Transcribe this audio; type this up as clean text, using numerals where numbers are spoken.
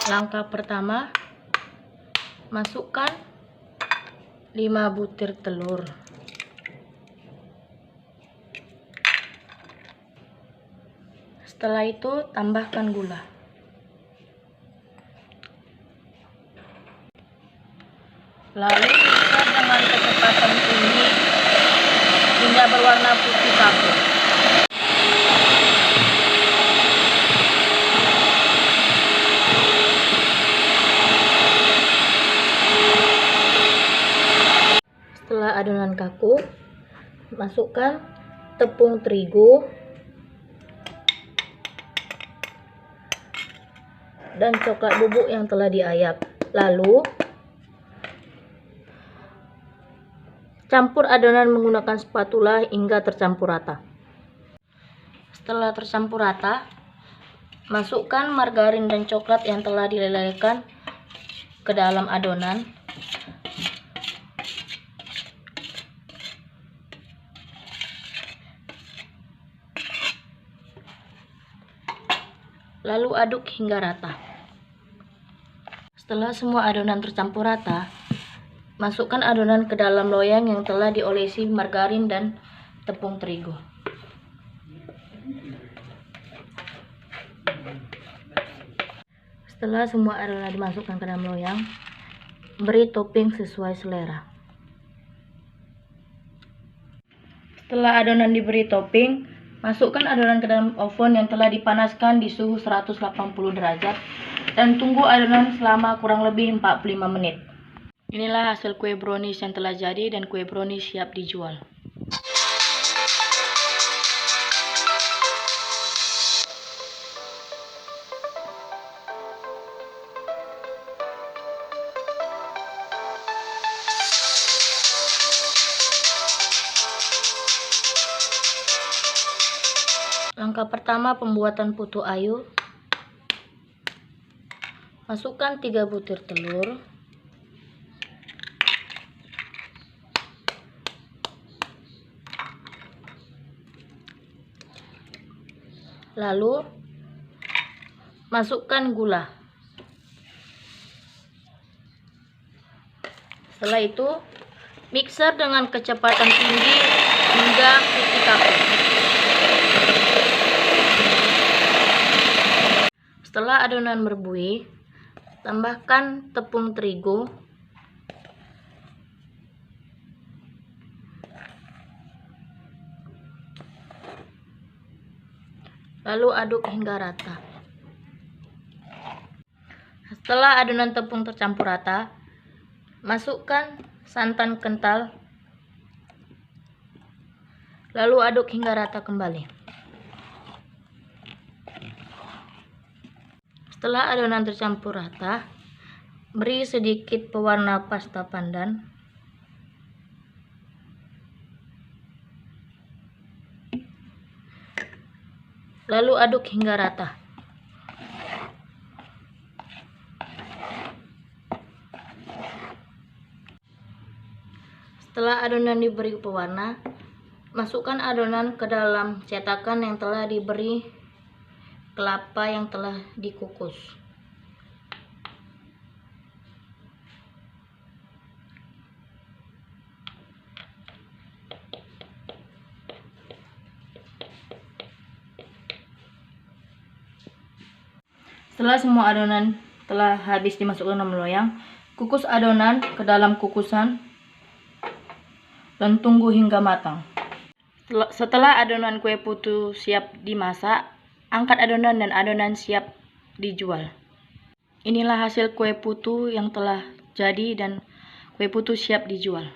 Langkah pertama, masukkan 5 butir telur. Setelah itu tambahkan gula. Lalu mixer dengan kecepatan tinggi hingga berwarna putih kapur. Setelah adonan kaku, masukkan tepung terigu dan coklat bubuk yang telah diayak. Lalu campur adonan menggunakan spatula hingga tercampur rata. Setelah tercampur rata, masukkan margarin dan coklat yang telah dilelehkan ke dalam adonan. Lalu aduk hingga rata. Setelah semua adonan tercampur rata, masukkan adonan ke dalam loyang yang telah diolesi margarin dan tepung terigu. Setelah semua adonan dimasukkan ke dalam loyang, beri topping sesuai selera. Setelah adonan diberi topping, masukkan adonan ke dalam oven yang telah dipanaskan di suhu 180 derajat dan tunggu adonan selama kurang lebih 45 menit. Inilah hasil kue brownies yang telah jadi dan kue brownies siap dijual. Langkah pertama, pembuatan putu ayu. Masukkan 3 butir telur. Lalu masukkan gula. Setelah itu mixer dengan kecepatan tinggi hingga putih kapur. Setelah adonan berbuih, tambahkan tepung terigu. Lalu aduk hingga rata. Setelah adonan tepung tercampur rata, masukkan santan kental. Lalu aduk hingga rata kembali. Setelah adonan tercampur rata, beri sedikit pewarna pasta pandan. Lalu aduk hingga rata. Setelah adonan diberi pewarna, masukkan adonan ke dalam cetakan yang telah diberi kelapa yang telah dikukus. Setelah semua adonan telah habis dimasukkan dalam loyang, kukus adonan ke dalam kukusan dan tunggu hingga matang. Setelah adonan kue putu siap dimasak, angkat adonan dan adonan siap dijual. Inilah hasil kue putu yang telah jadi dan kue putu siap dijual.